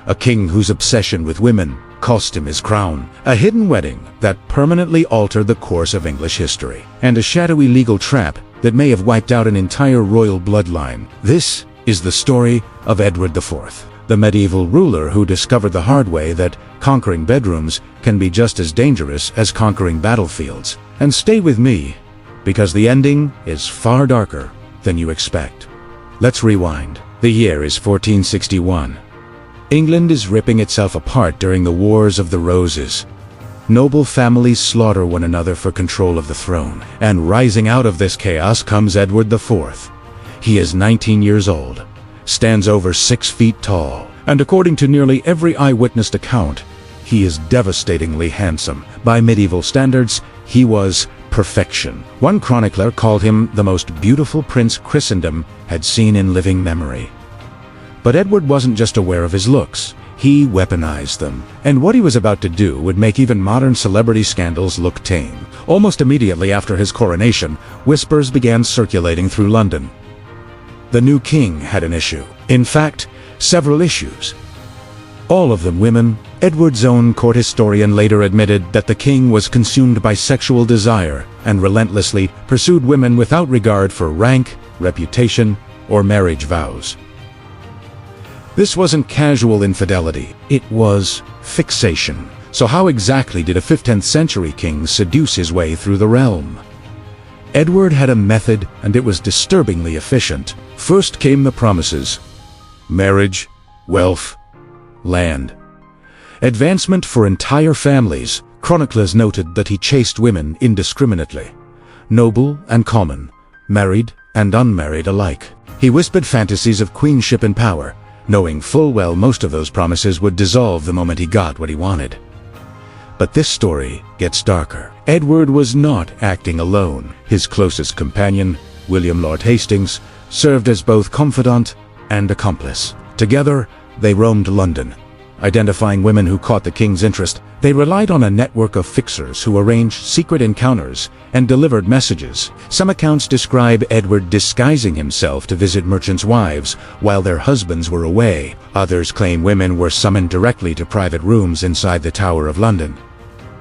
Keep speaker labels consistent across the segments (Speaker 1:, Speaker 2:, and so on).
Speaker 1: a king whose obsession with women cost him his crown, a hidden wedding that permanently altered the course of English history, and a shadowy legal trap that may have wiped out an entire royal bloodline. This is the story of Edward IV, the medieval ruler who discovered the hard way that conquering bedrooms can be just as dangerous as conquering battlefields. And stay with me, because the ending is far darker than you expect. Let's rewind. The year is 1461. England is ripping itself apart during the Wars of the Roses. Noble families slaughter one another for control of the throne, and rising out of this chaos comes Edward IV. He is 19 years old, stands over 6 feet tall, and according to nearly every eyewitness account, he is devastatingly handsome. By medieval standards, he was perfection. One chronicler called him the most beautiful prince Christendom had seen in living memory. But Edward wasn't just aware of his looks, he weaponized them. And what he was about to do would make even modern celebrity scandals look tame. Almost immediately after his coronation, whispers began circulating through London. The new king had an issue. In fact, several issues. All of them women. Edward's own court historian later admitted that the king was consumed by sexual desire and relentlessly pursued women without regard for rank, reputation, or marriage vows. This wasn't casual infidelity, it was fixation. So how exactly did a 15th century king seduce his way through the realm? Edward had a method, and it was disturbingly efficient. First came the promises: marriage, wealth, land. Advancement for entire families. Chroniclers noted that he chased women indiscriminately, noble and common, married and unmarried alike. He whispered fantasies of queenship and power, knowing full well most of those promises would dissolve the moment he got what he wanted. But this story gets darker. Edward was not acting alone. His closest companion, William Lord Hastings, served as both confidant and accomplice. Together, they roamed London, identifying women who caught the king's interest. They relied on a network of fixers who arranged secret encounters and delivered messages. Some accounts describe Edward disguising himself to visit merchants' wives while their husbands were away. Others claim women were summoned directly to private rooms inside the Tower of London.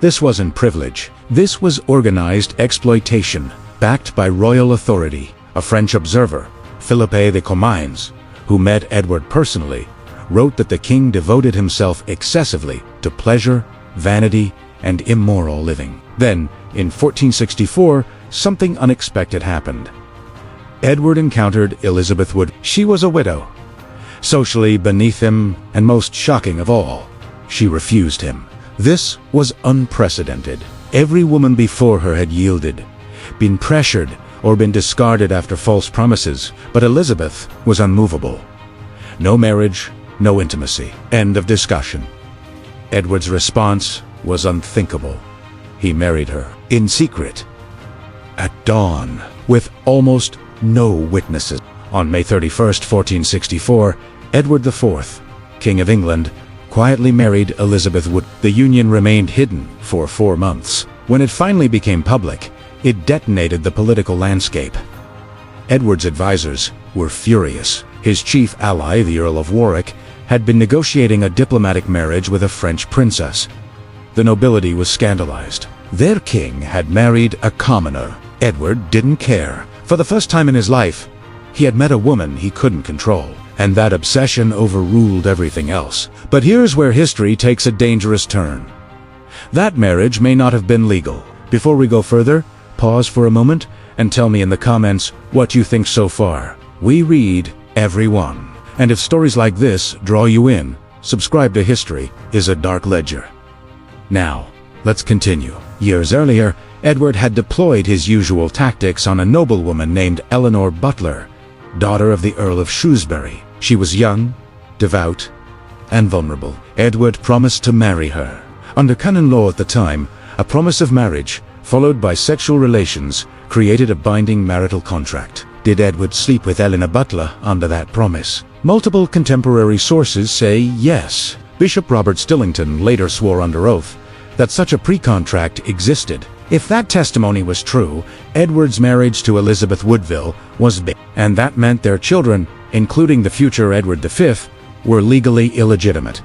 Speaker 1: This wasn't privilege. This was organized exploitation, backed by royal authority. A French observer, Philippe de Comines, who met Edward personally, wrote that the king devoted himself excessively to pleasure, vanity, and immoral living. Then, in 1464, something unexpected happened. Edward encountered Elizabeth Woodville. She was a widow, socially beneath him, and most shocking of all, she refused him. This was unprecedented. Every woman before her had yielded, been pressured, or been discarded after false promises, but Elizabeth was unmovable. No marriage, no intimacy. End of discussion. Edward's response was unthinkable. He married her in secret, at dawn, with almost no witnesses. On May 31st, 1464, Edward IV, King of England, quietly married Elizabeth Woodville. The union remained hidden for 4 months. When it finally became public, it detonated the political landscape. Edward's advisors were furious. His chief ally, the Earl of Warwick, had been negotiating a diplomatic marriage with a French princess. The nobility was scandalized. Their king had married a commoner. Edward didn't care. For the first time in his life, he had met a woman he couldn't control, and that obsession overruled everything else. But here's where history takes a dangerous turn. That marriage may not have been legal. Before we go further, pause for a moment and tell me in the comments what you think so far. We read every one. And if stories like this draw you in, subscribe to History is a Dark Ledger. Now, let's continue. Years earlier, Edward had deployed his usual tactics on a noblewoman named Eleanor Butler, daughter of the Earl of Shrewsbury. She was young, devout, and vulnerable. Edward promised to marry her. Under canon law at the time, a promise of marriage, followed by sexual relations, created a binding marital contract. Did Edward sleep with Eleanor Butler under that promise? Multiple contemporary sources say yes. Bishop Robert Stillington later swore under oath that such a pre-contract existed. If that testimony was true, Edward's marriage to Elizabeth Woodville was big, and that meant their children, including the future Edward V, were legally illegitimate.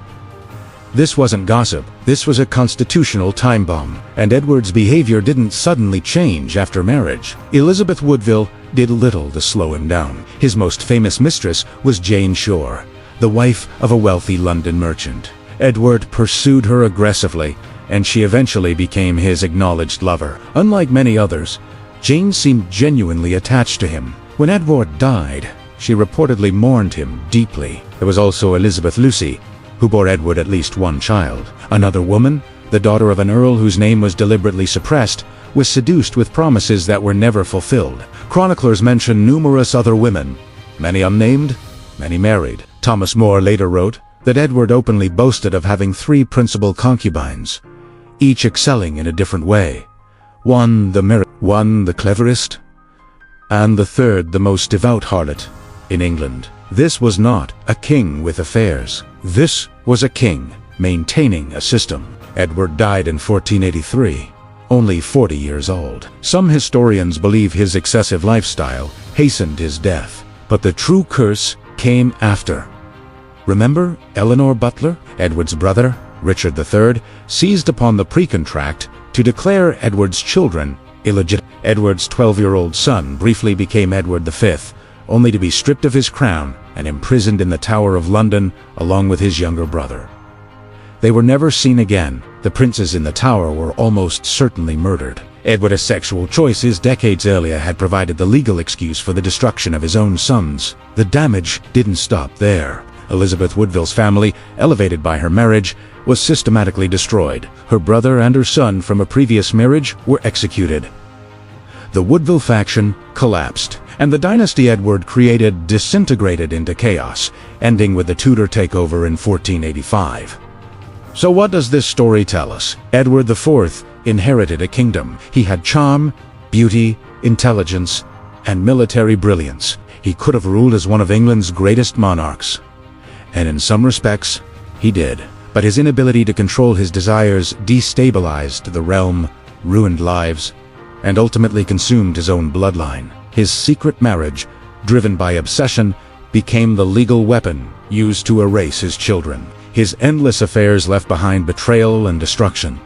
Speaker 1: This wasn't gossip, this was a constitutional time bomb, and Edward's behavior didn't suddenly change after marriage. Elizabeth Woodville did little to slow him down. His most famous mistress was Jane Shore, the wife of a wealthy London merchant. Edward pursued her aggressively, and she eventually became his acknowledged lover. Unlike many others, Jane seemed genuinely attached to him. When Edward died, she reportedly mourned him deeply. There was also Elizabeth Lucy, who bore Edward at least one child. Another woman, the daughter of an earl whose name was deliberately suppressed, was seduced with promises that were never fulfilled. Chroniclers mention numerous other women, many unnamed, many married. Thomas More later wrote that Edward openly boasted of having 3 principal concubines, each excelling in a different way. One the cleverest, and the third the most devout harlot in England. This was not a king with affairs. This was a king maintaining a system. Edward died in 1483, only 40 years old. Some historians believe his excessive lifestyle hastened his death, but the true curse came after. Remember Eleanor Butler, Edward's brother, Richard III, seized upon the pre-contract to declare Edward's children illegitimate. Edward's 12-year-old son briefly became Edward V, only to be stripped of his crown and imprisoned in the Tower of London along with his younger brother. They were never seen again. The princes in the Tower were almost certainly murdered. Edward's sexual choices decades earlier had provided the legal excuse for the destruction of his own sons. The damage didn't stop there. Elizabeth Woodville's family, elevated by her marriage, was systematically destroyed. Her brother and her son from a previous marriage were executed. The Woodville faction collapsed, and the dynasty Edward created disintegrated into chaos, ending with the Tudor takeover in 1485. So what does this story tell us? Edward IV inherited a kingdom. He had charm, beauty, intelligence, and military brilliance. He could have ruled as one of England's greatest monarchs. And in some respects, he did. But his inability to control his desires destabilized the realm, ruined lives, and ultimately consumed his own bloodline. His secret marriage, driven by obsession, became the legal weapon used to erase his children. His endless affairs left behind betrayal and destruction.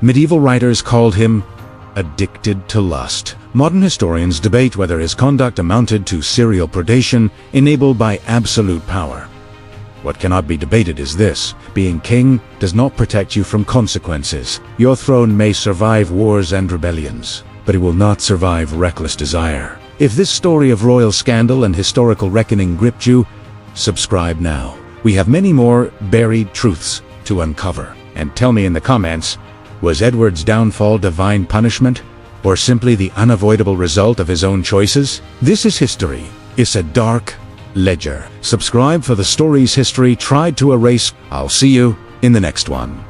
Speaker 1: Medieval writers called him addicted to lust. Modern historians debate whether his conduct amounted to serial predation enabled by absolute power. What cannot be debated is this: being king does not protect you from consequences. Your throne may survive wars and rebellions, but it will not survive reckless desire. If this story of royal scandal and historical reckoning gripped you, subscribe now. We have many more buried truths to uncover. And tell me in the comments, was Edward's downfall divine punishment, or simply the unavoidable result of his own choices? This is history. It's a dark ledger. Subscribe for the stories history tried to erase. I'll see you in the next one.